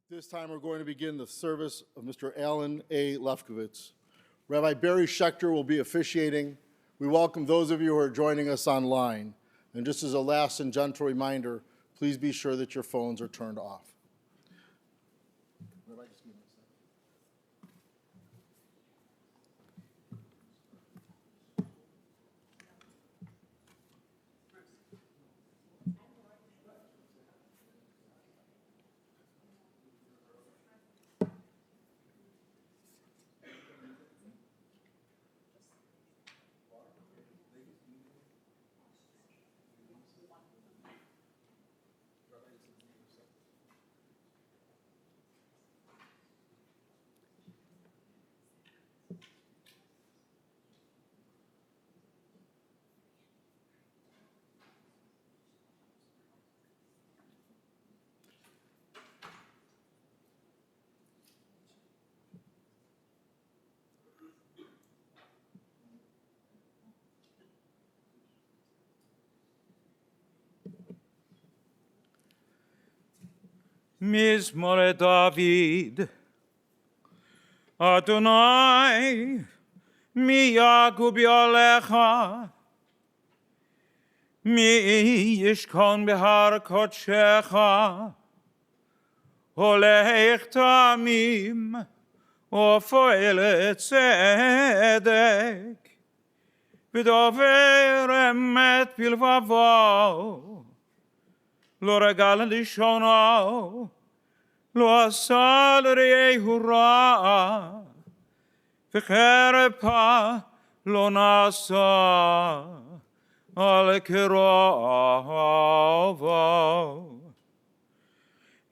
This time we're going to begin the service of Mr. Alan A. Lefkovitz. Rabbi Barry Schechter will be officiating. We welcome those of you who are joining us online. And just as a last and gentle reminder, please be sure that your phones are turned off. Mizmor David, Adonai, mi Yakub Yolecha, mi Yishkon behar Kodshecha, Holech Tamim, Ofoel Tzedek, V'dover emet bilvavo, Lo regal lishono, lo asal re'ehu ra'a, v'cherepa lo nasa al kerovo.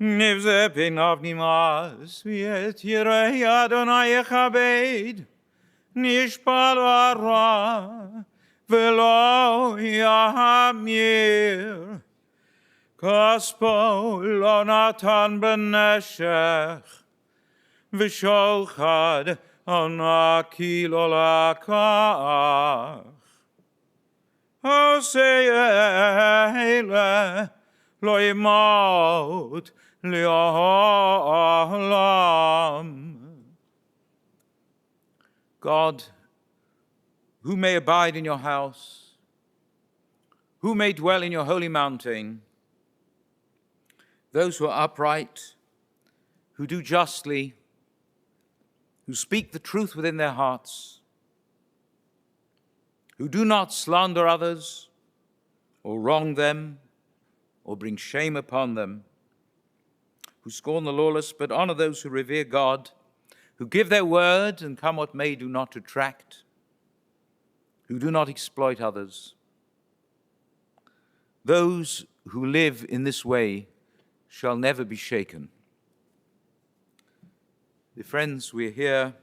Nivze pinav nimas, v'et yirei Adonai yechabed, nishpal v'ara, v'lo yahamir. Kaspo lo natan b'neshech, v'sholchad anaki lo lakach. Hosea lo yimot li'olam. God, who may abide in your house, who may dwell in your holy mountain, those who are upright, who do justly, who speak the truth within their hearts, who do not slander others or wrong them or bring shame upon them, who scorn the lawless but honor those who revere God, who give their word and come what may do not detract, who do not exploit others. Those who live in this way shall never be shaken. Dear friends, we're here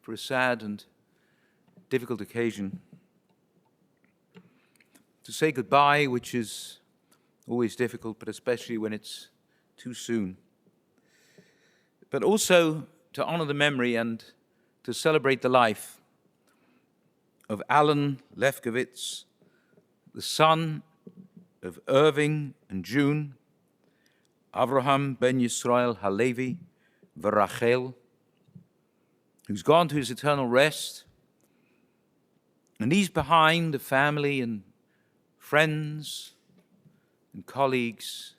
for a sad and difficult occasion to say goodbye, which is always difficult, but especially when it's too soon. But also to honor the memory and to celebrate the life of Alan Lefkovitz, the son of Irving and June, Avraham ben Yisrael Halevi v'Rachel, who's gone to his eternal rest, and leaves behind a family and friends and colleagues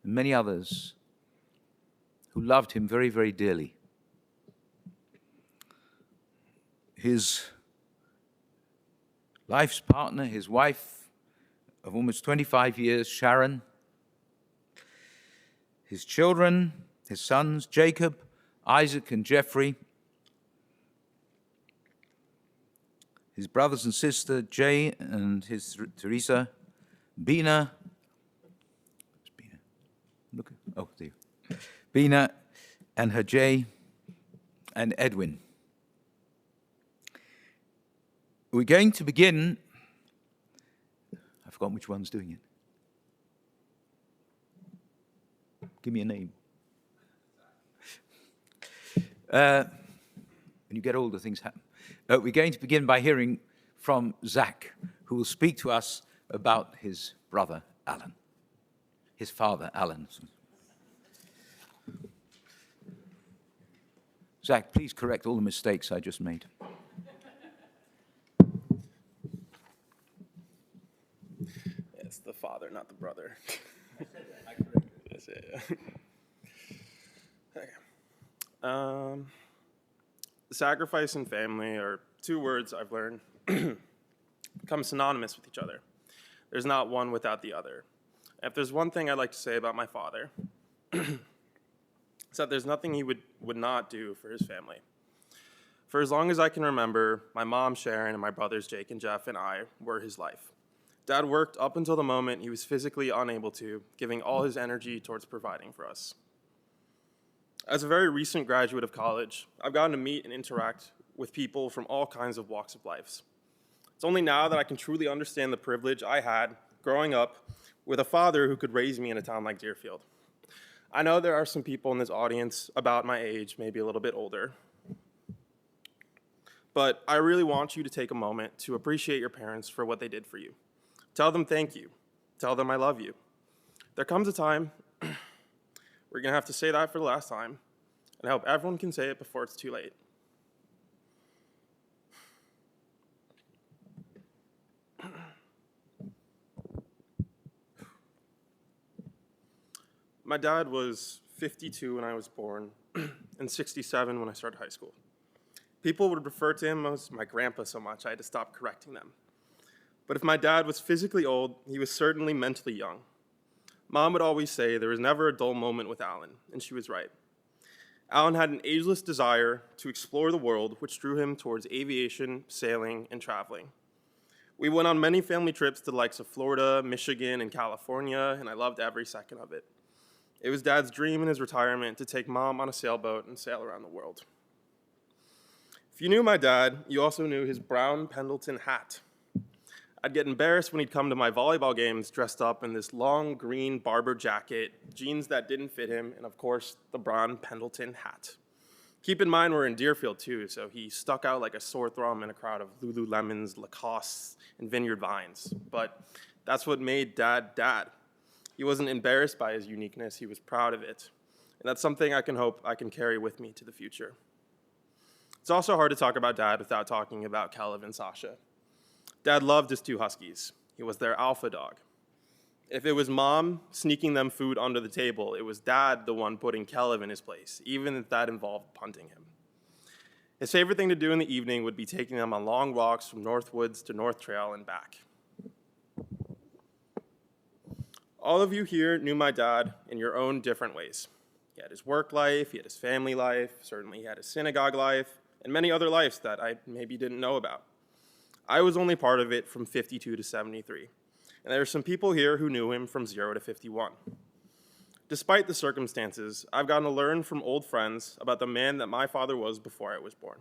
and many others who loved him very, very dearly. His life's partner, his wife of almost 25 years, Sharon, his children, his sons, Jacob, Isaac, and Jeffrey, his brothers and sister, Jay and his Teresa, Bina, Bina and her Jay, and Edwin. We're going to begin. I've forgotten which one's doing it. Give me a name. When you get older, things happen. We're going to begin by hearing from Zach, who will speak to us about his brother, Alan. His father, Alan. Zach, please correct all the mistakes I just made. It's the father, not the brother. That's it. Okay. Sacrifice and family are two words I've learned become synonymous with each other. There's not one without the other. If there's one thing I'd like to say about my father, it's that there's nothing he would not do for his family. For as long as I can remember, my mom, Sharon, and my brothers, Jake and Jeff, and I were his life. Dad worked up until the moment he was physically unable to, giving all his energy towards providing for us. As a very recent graduate of college, I've gotten to meet and interact with people from all kinds of walks of life. It's only now that I can truly understand the privilege I had growing up with a father who could raise me in a town like Deerfield. I know there are some people in this audience about my age, maybe a little bit older, but I really want you to take a moment to appreciate your parents for what they did for you. Tell them thank you. Tell them I love you. There comes a time we're going to have to say that for the last time, and I hope everyone can say it before it's too late. My dad was 52 when I was born and 67 when I started high school. People would refer to him as my grandpa so much I had to stop correcting them. But if my dad was physically old, he was certainly mentally young. Mom would always say there was never a dull moment with Alan, and she was right. Alan had an ageless desire to explore the world, which drew him towards aviation, sailing, and traveling. We went on many family trips to the likes of Florida, Michigan, and California, and I loved every second of it. It was Dad's dream in his retirement to take Mom on a sailboat and sail around the world. If you knew my dad, you also knew his brown Pendleton hat. I'd get embarrassed when he'd come to my volleyball games dressed up in this long green Barber jacket, jeans that didn't fit him, and of course, the brown Pendleton hat. Keep in mind we're in Deerfield too, so he stuck out like a sore thumb in a crowd of Lululemons, Lacoste, and Vineyard Vines. But that's what made Dad Dad. He wasn't embarrassed by his uniqueness, he was proud of it. And that's something I can hope I can carry with me to the future. It's also hard to talk about Dad without talking about Caleb and Sasha. Dad loved his two huskies. He was their alpha dog. If it was Mom sneaking them food under the table, it was Dad the one putting Caleb in his place, even if that involved punting him. His favorite thing to do in the evening would be taking them on long walks from North Woods to North Trail and back. All of you here knew my dad in your own different ways. He had his work life, he had his family life, certainly he had his synagogue life, and many other lives that I maybe didn't know about. I was only part of it from 52 to 73, and there are some people here who knew him from 0 to 51. Despite the circumstances, I've gotten to learn from old friends about the man that my father was before I was born.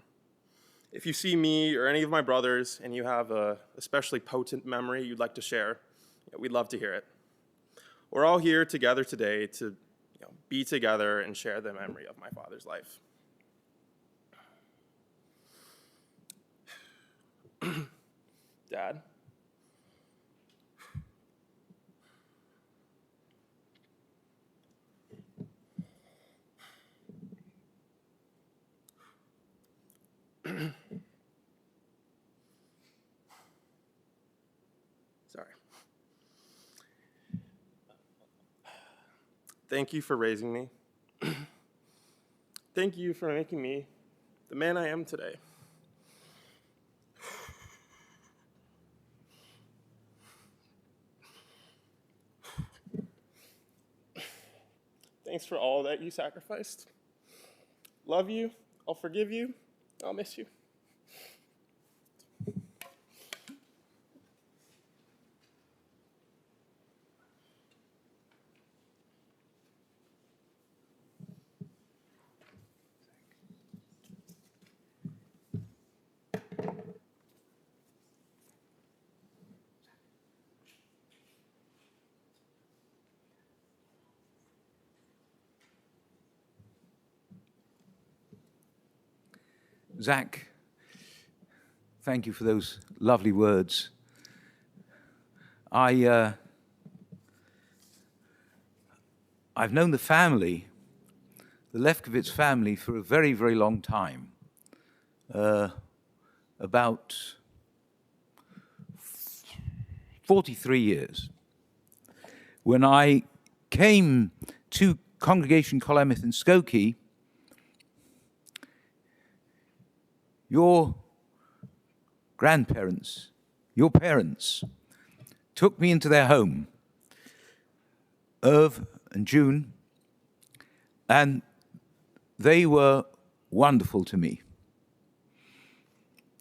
If you see me or any of my brothers and you have a especially potent memory you'd like to share, we'd love to hear it. We're all here together today to be together and share the memory of my father's life. Dad. Sorry. Thank you for raising me. Thank you for making me the man I am today. Thanks for all that you sacrificed. Love you. I'll forgive you. I'll miss you. Zach, thank you for those lovely words. I've known the family the Lefkovitz family for a very, very long time. About 43 years. When I came to Congregation Kolemeth in Skokie, your grandparents, your parents, took me into their home, Irv and June, and they were wonderful to me.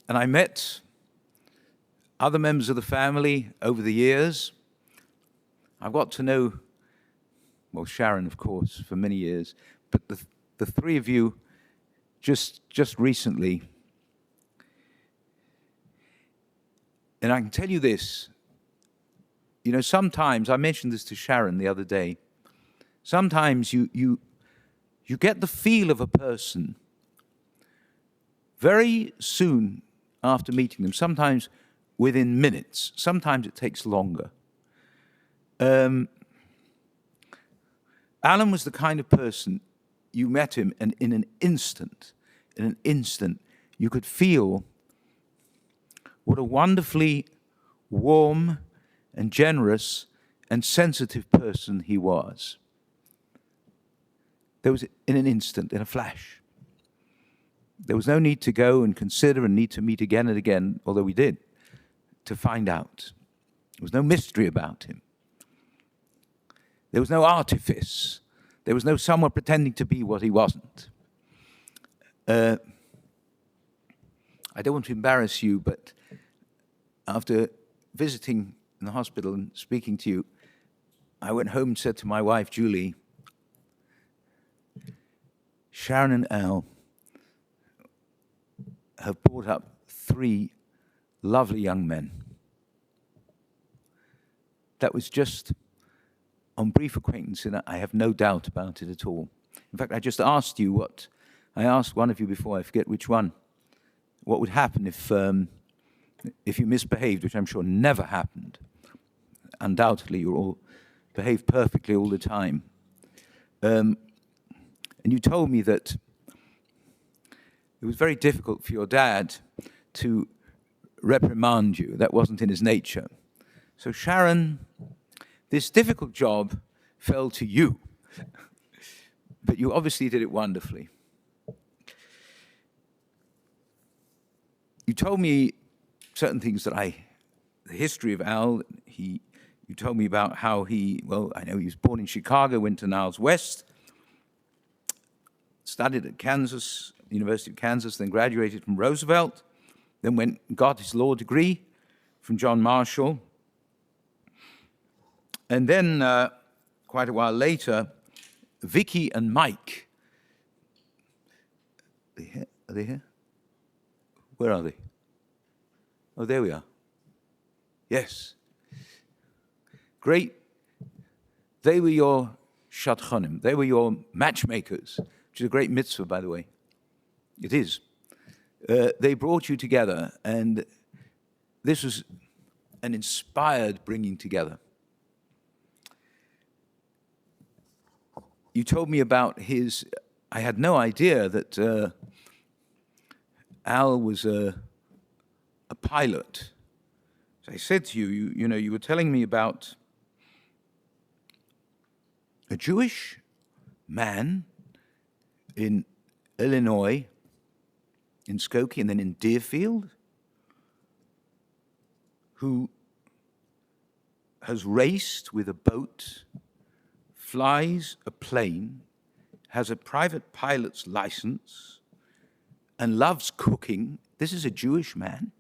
And I met other members of the family over the years. I've got to know, well, Sharon, of course, for many years, but the three of you just recently. And I can tell you this, you know, sometimes, I mentioned this to Sharon the other day, sometimes you get the feel of a person very soon after meeting them, sometimes within minutes, sometimes it takes longer. Alan was the kind of person, you met him, and in an instant, you could feel what a wonderfully warm and generous and sensitive person he was. There was, in an instant, in a flash. There was no need to go and consider and need to meet again and again, although we did, to find out. There was no mystery about him. There was no artifice. There was no someone pretending to be what he wasn't. I don't want to embarrass you, but after visiting in the hospital and speaking to you, I went home and said to my wife, Julie, Sharon and Al have brought up 3 lovely young men. That was just on brief acquaintance, and I have no doubt about it at all. In fact, I just asked you what, I asked one of you before, I forget which one, what would happen if you misbehaved, which I'm sure never happened. Undoubtedly, you all behaved perfectly all the time. And you told me that it was very difficult for your dad to reprimand you. That wasn't in his nature. So Sharon, this difficult job fell to you. But you obviously did it wonderfully. You told me certain things that the history of Al, you told me about how well, I know he was born in Chicago, went to Niles West, studied at Kansas, University of Kansas, then graduated from Roosevelt, then went and got his law degree from John Marshall. And then, quite a while later, Vicky and Mike. Are they here? Where are they? Oh, there we are. Yes. Great. They were your shadchanim. They were your matchmakers, which is a great mitzvah, by the way. It is. They brought you together, and this was an inspired bringing together. You told me about I had no idea that Al was a pilot. So I said to you, you were telling me about a Jewish man in Illinois, in Skokie, and then in Deerfield, who has raced with a boat, flies a plane, has a private pilot's license, and loves cooking. This is a Jewish man.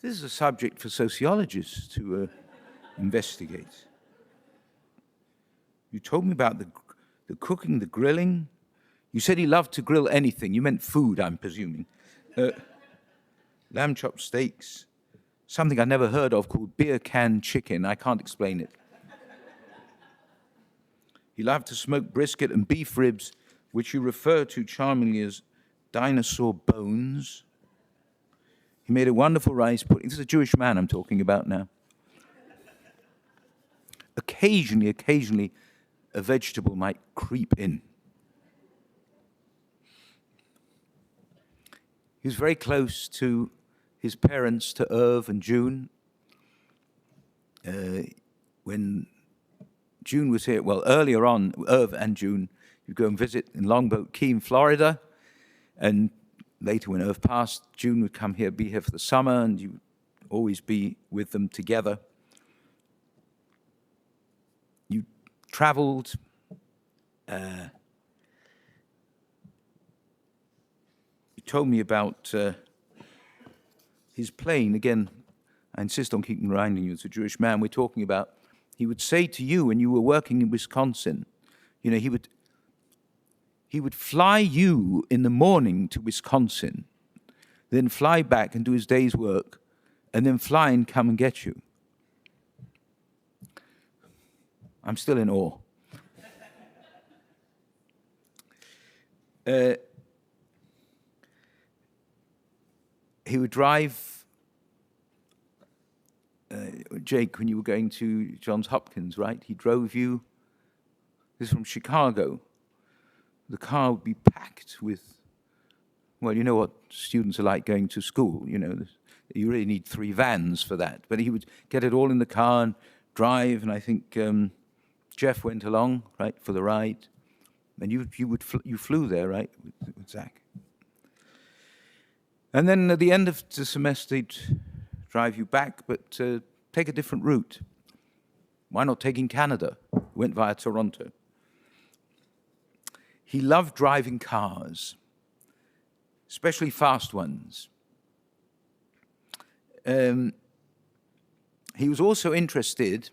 This is a subject for sociologists to investigate. You told me about the cooking, the grilling. You said he loved to grill anything. You meant food, I'm presuming. Lamb chop steaks, something I never heard of called beer can chicken. I can't explain it. He loved to smoke brisket and beef ribs, which you refer to charmingly as dinosaur bones. He made a wonderful rice pudding. This is a Jewish man I'm talking about now. occasionally, a vegetable might creep in. He was very close to his parents, to Irv and June. When June was here, well, earlier on, Irv and June, you'd go and visit in Longboat Key in Florida, and later when Irv passed, June would come here, be here for the summer, and you'd always be with them together. You traveled. You told me about his plane. Again, I insist on keeping reminding you, as a Jewish man, we're talking about, he would say to you when you were working in Wisconsin, you know, he would fly you in the morning to Wisconsin, then fly back and do his day's work, and then fly and come and get you. I'm still in awe. He would drive, Jake, when you were going to Johns Hopkins, right? He drove you, this is from Chicago. The car would be packed with, well, you know what students are like going to school, you know, you really need 3 vans for that. But he would get it all in the car and drive, and I think Jeff went along, right, for the ride. And you flew there, right, with Zach. And then at the end of the semester, he'd drive you back, but take a different route. Why not taking Canada? Went via Toronto. He loved driving cars, especially fast ones. He was also interested,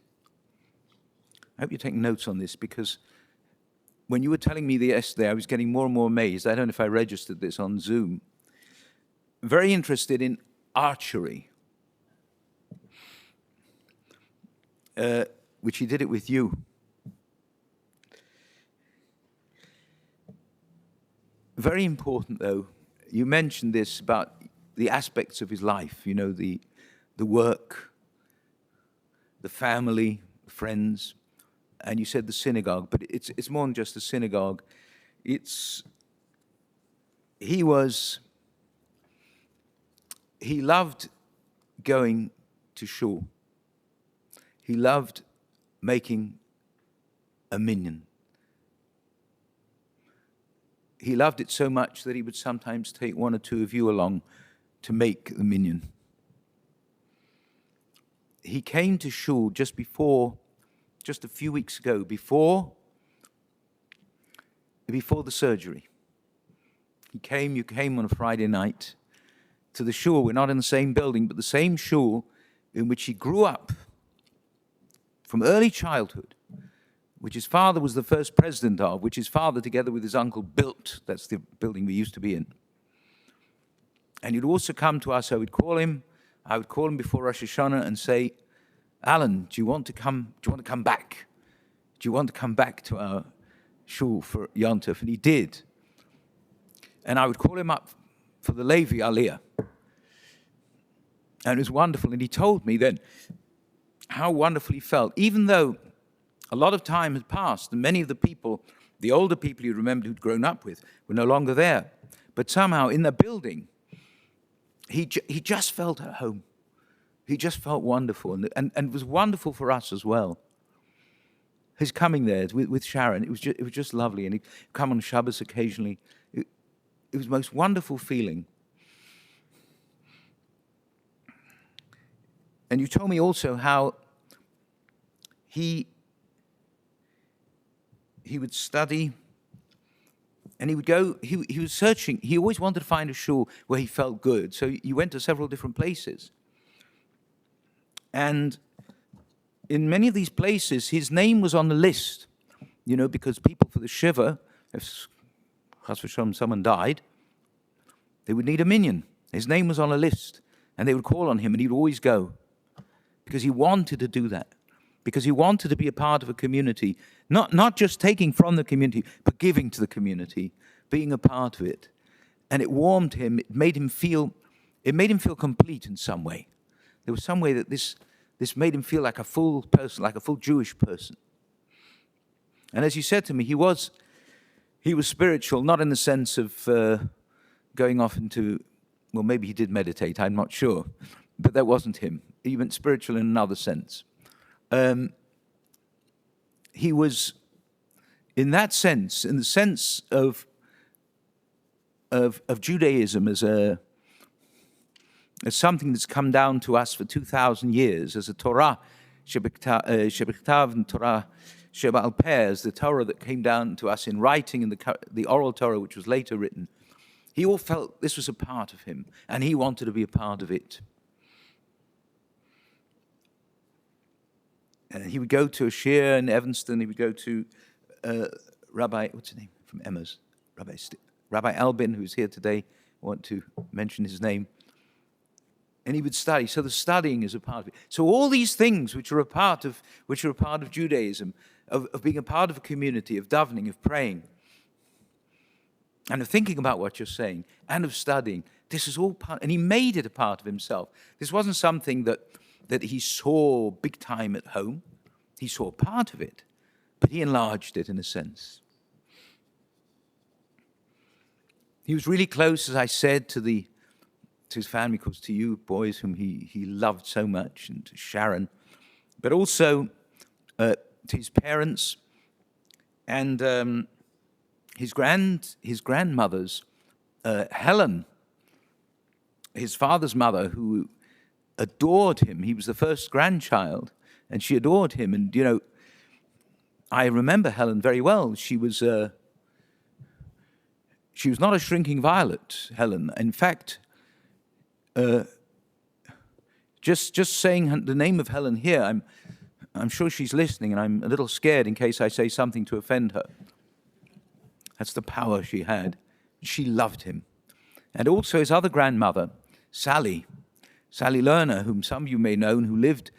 I hope you're taking notes on this, because when you were telling me yesterday, I was getting more and more amazed. I don't know if I registered this on Zoom. Very interested in archery, which he did it with you. Very important, though, you mentioned this about the aspects of his life, you know, the work, the family, friends, and you said the synagogue, but it's more than just the synagogue. He loved going to shul. He loved making a minyan. He loved it so much that he would sometimes take 1 or 2 of you along to make the minyan. He came to shul just a few weeks ago, before the surgery. You came on a Friday night to the shul. We're not in the same building, but the same shul in which he grew up from early childhood, which his father was the first president of, which his father, together with his uncle, built. That's the building we used to be in. And he'd also come to us. I would call him before Rosh Hashanah and say, Alan, do you want to come back? Do you want to come back to our shul for Yom Tov? And he did. And I would call him up for the Levi Aliyah. And it was wonderful. And he told me then how wonderful he felt, even though a lot of time had passed, and many of the people, the older people you remembered who'd grown up with, were no longer there. But somehow in the building, he just felt at home. He just felt wonderful, and it was wonderful for us as well. His coming there with Sharon, it was just lovely, and he'd come on Shabbos occasionally. It was the most wonderful feeling. And you told me also how he would study, and he would go, he was searching. He always wanted to find a shul where he felt good. So he went to several different places. And in many of these places, his name was on the list, you know, because people for the Shiva, if Chas v'Shalom someone died, they would need a minyan. His name was on a list, and they would call on him, and he'd always go, because he wanted to do that, because he wanted to be a part of a community, not just taking from the community, but giving to the community, being a part of it. And it warmed him. It made him feel complete in some way. There was some way that this made him feel like a full person, like a full Jewish person. And as he said to me, he was spiritual, not in the sense of going off into, well, maybe he did meditate, I'm not sure, but that wasn't him. He went spiritual in another sense. He was, in that sense, in the sense of Judaism as something that's come down to us for 2,000 years, as a Torah, Shebechtav and Torah Sheba'al Peh, as the Torah that came down to us in writing, and the oral Torah which was later written. He all felt this was a part of him, and he wanted to be a part of it. And he would go to a shir in Evanston. He would go to Rabbi, what's his name, from Emma's? Rabbi Albin, who's here today. I want to mention his name. And he would study. So the studying is a part of it. So all these things which are a part of Judaism, of being a part of a community, of davening, of praying, and of thinking about what you're saying, and of studying, this is all part, and he made it a part of himself. This wasn't something that he saw big time at home. He saw part of it, but he enlarged it in a sense. He was really close, as I said, to his family, of course, to you boys whom he loved so much, and to Sharon, but also to his parents and his grandmother's, Helen, his father's mother, who adored him. He was the first grandchild, and she adored him. And, you know, I remember Helen very well. She was not a shrinking violet, Helen. In fact, just saying the name of Helen here, I'm sure she's listening, and I'm a little scared in case I say something to offend her. That's the power she had. She loved him. And also his other grandmother, Sally Lerner, whom some of you may know, who lived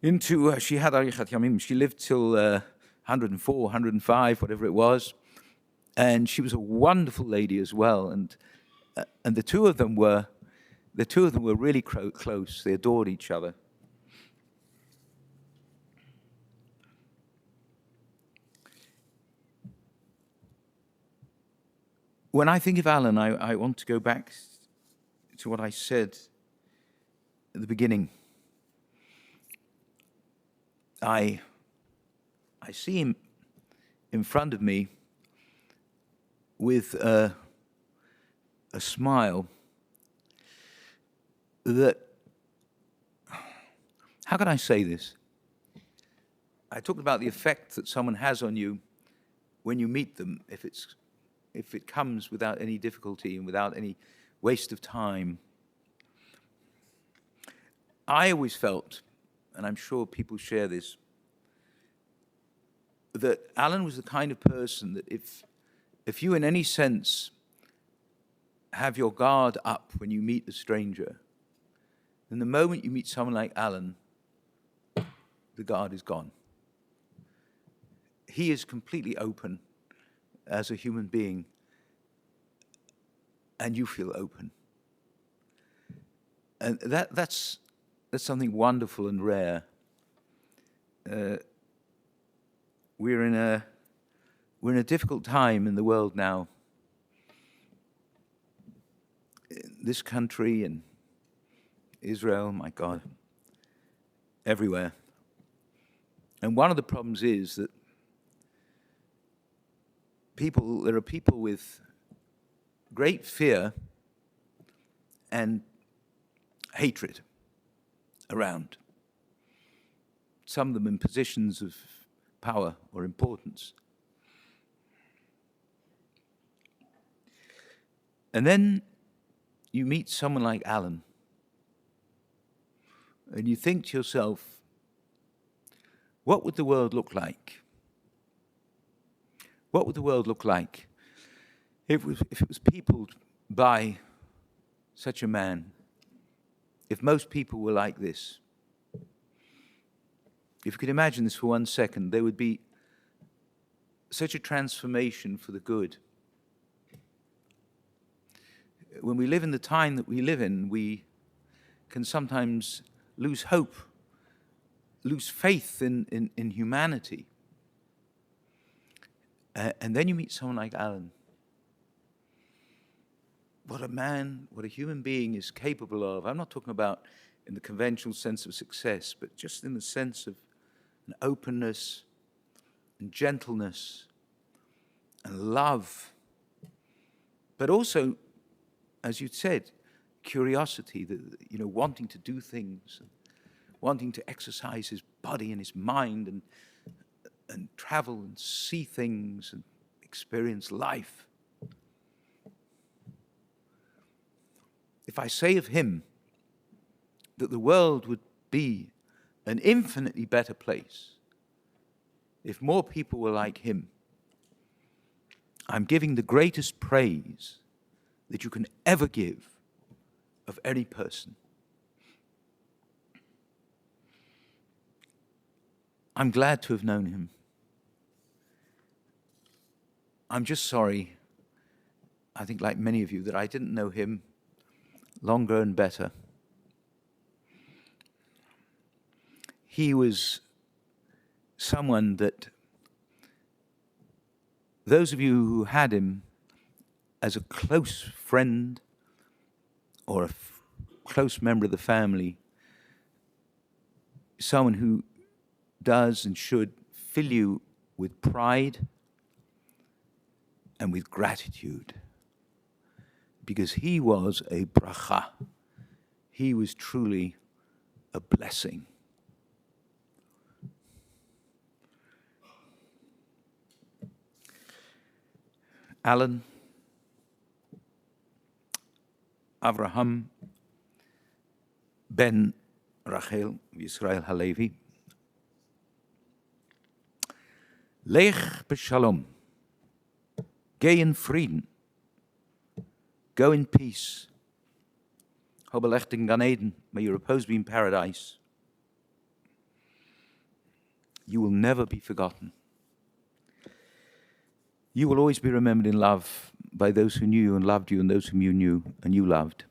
into, she lived till 104, 105, whatever it was. And she was a wonderful lady as well. And the two of them were really close. They adored each other. When I think of Alan, I want to go back to what I said at the beginning. I see him in front of me with a smile that, how can I say this? I talked about the effect that someone has on you when you meet them, if it comes without any difficulty and without any waste of time. I always felt, and I'm sure people share this, that Alan was the kind of person that if you in any sense have your guard up when you meet a stranger, then the moment you meet someone like Alan, the guard is gone. He is completely open as a human being, and you feel open. And that's something wonderful and rare. We're in a difficult time in the world now. In this country and Israel, my God, everywhere. And one of the problems is that there are people with great fear and hatred around. Some of them in positions of power or importance. And then you meet someone like Alan, and you think to yourself, what would the world look like? What would the world look like if it was peopled by such a man? If most people were like this? If you could imagine this for 1 second, there would be such a transformation for the good. When we live in the time that we live in, we can sometimes lose hope lose faith in humanity. And then you meet someone like Alan. What a man, what a human being is capable of. I'm not talking about in the conventional sense of success, but just in the sense of an openness and gentleness and love. But also, as you said, curiosity, wanting to do things, wanting to exercise his body and his mind and travel and see things and experience life. If I say of him that the world would be an infinitely better place if more people were like him, I'm giving the greatest praise that you can ever give of any person. I'm glad to have known him. I'm just sorry, I think like many of you, that I didn't know him longer and better. He was someone that those of you who had him as a close friend or a close member of the family, someone who does and should fill you with pride and with gratitude, because he was a bracha. He was truly a blessing. Alan, Avraham ben Rachel Yisrael Halevi, Lech b'shalom, go in Frieden, go in peace. Hobelech in Gan Eden, may your repose be in paradise. You will never be forgotten. You will always be remembered in love by those who knew you and loved you and those whom you knew and you loved.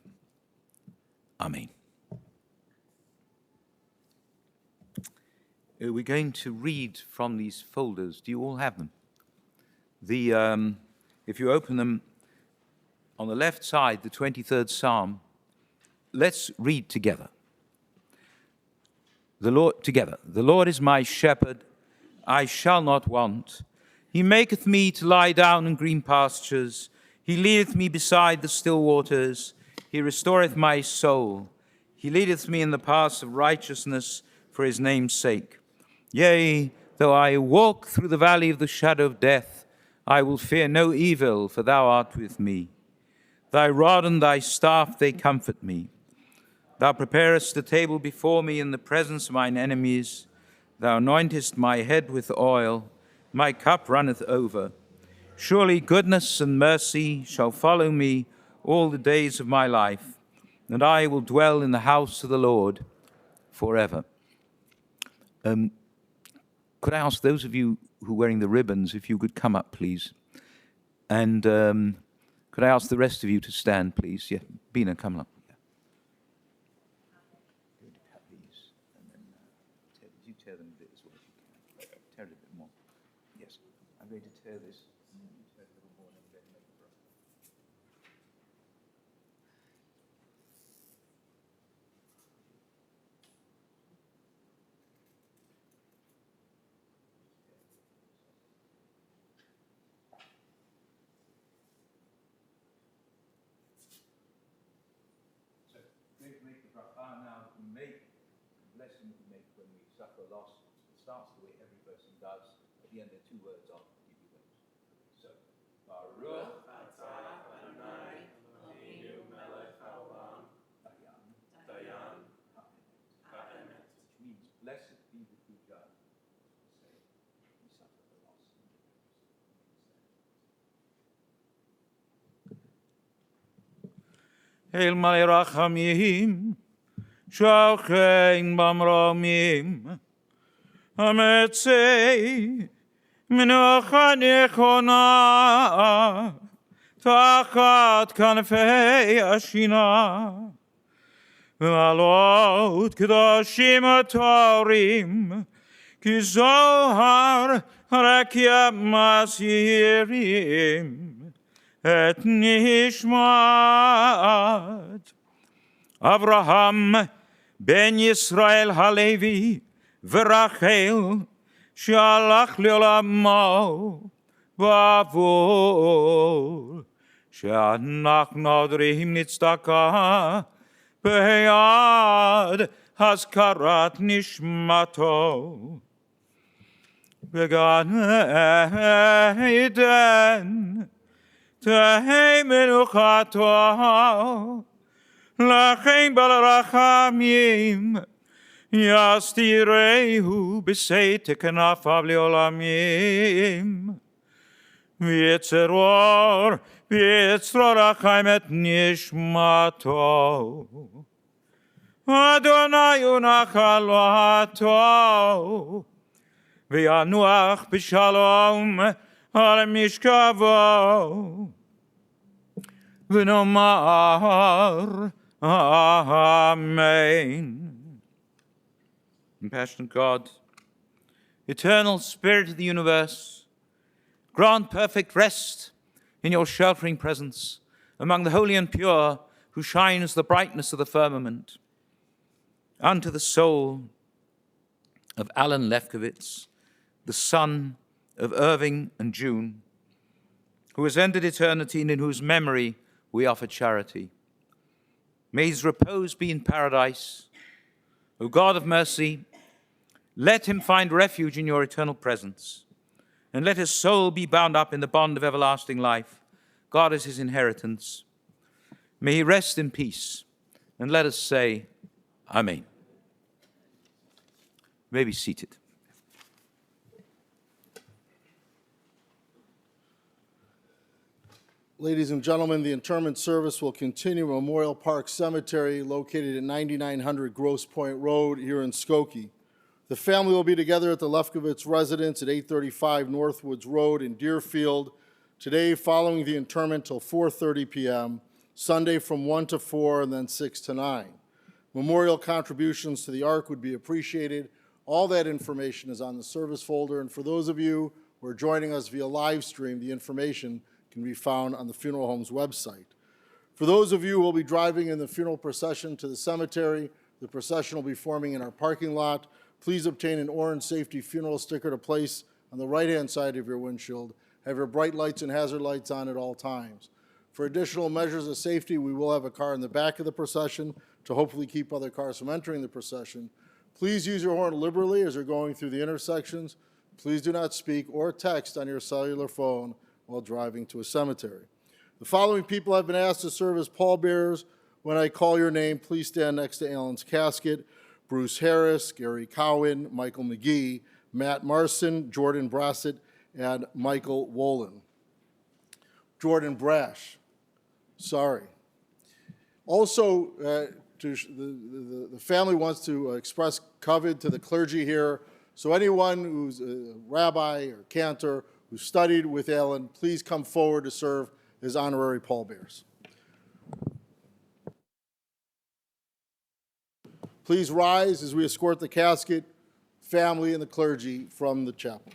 Amen. We're going to read from these folders. Do you all have them? If you open them on the left side, the 23rd Psalm, let's read together. The Lord is my shepherd, I shall not want. He maketh me to lie down in green pastures. He leadeth me beside the still waters. He restoreth my soul. He leadeth me in the paths of righteousness for his name's sake. Yea, though I walk through the valley of the shadow of death, I will fear no evil, for thou art with me. Thy rod and thy staff, they comfort me. Thou preparest the table before me in the presence of mine enemies. Thou anointest my head with oil. My cup runneth over. Surely goodness and mercy shall follow me all the days of my life, and I will dwell in the house of the Lord forever. Could I ask those of you who are wearing the ribbons if you could come up, please? And could I ask the rest of you to stand, please? Yeah, Bina, come up. Yeah. I'm going to cut these, and then you tear them a bit as well as you can. Tear it a bit more. Yes, I'm going to tear this. Tear it a little more, and then make it rough. Make the bracha now. We make the blessing we make when we suffer loss. It starts the way every person does. At the end, there are two words on. Give you those. So, Baruch atah Adonai Eloheinu melech haolam Dayan ha'emet, which means blessed be the true judge. Say, we suffer the loss. Hail Malei Rachamim, Shochein Bamromim, Hametzei Menucha Nechona, Tachat Kanfei Ashina, ועלות קדושים הטהורים, כי זוהר רקיע מסעירים את נשמת אברהם בן ישראל הלוי ורחל שהלך לעולמו בעבור שאנחנו עודרים נצדקה ביד הזכרת נשמתו בגן עדן תהי מנוחתו לכן ברחמים יסתירהו בסתר כנפיו לעולמים ויצרור רחם את נשמתו אדוני הוא נחלתו וינוח בשלום על משכבו ונאמר Amen. Compassionate God, eternal Spirit of the universe, grant perfect rest in your sheltering presence among the holy and pure who shines the brightness of the firmament. Unto the soul of A Lefkovitz, the son of Irving and June, who has entered eternity and in whose memory we offer charity. May his repose be in paradise. O God of mercy, let him find refuge in your eternal presence, and let his soul be bound up in the bond of everlasting life. God is his inheritance. May he rest in peace, and let us say, Amen. You may be seated. Ladies and gentlemen, the interment service will continue at Memorial Park Cemetery located at 9900 Grosse Pointe Road here in Skokie. The family will be together at the Lefkovitz residence at 835 Northwoods Road in Deerfield today following the interment till 4:30 p.m., Sunday from 1 to 4 and then 6 to 9. Memorial contributions to the Ark would be appreciated. All that information is on the service folder, and for those of you who are joining us via live stream, the information can be found on the funeral home's website. For those of you who will be driving in the funeral procession to the cemetery, the procession will be forming in our parking lot. Please obtain an orange safety funeral sticker to place on the right-hand side of your windshield. Have your bright lights and hazard lights on at all times. For additional measures of safety, we will have a car in the back of the procession to hopefully keep other cars from entering the procession. Please use your horn liberally as you're going through the intersections. Please do not speak or text on your cellular phone while driving to a cemetery. The following people have been asked to serve as pallbearers. When I call your name, please stand next to Alan's casket. Bruce Harris, Gary Cowan, Michael McGee, Matt Marson, Jordan Brassett, and Michael Wolin. Jordan Brash, sorry. Also, the family wants to express covet to the clergy here. So anyone who's a rabbi or cantor who studied with Alan, please come forward to serve as honorary pallbearers. Please rise as we escort the casket, family, and the clergy from the chapel.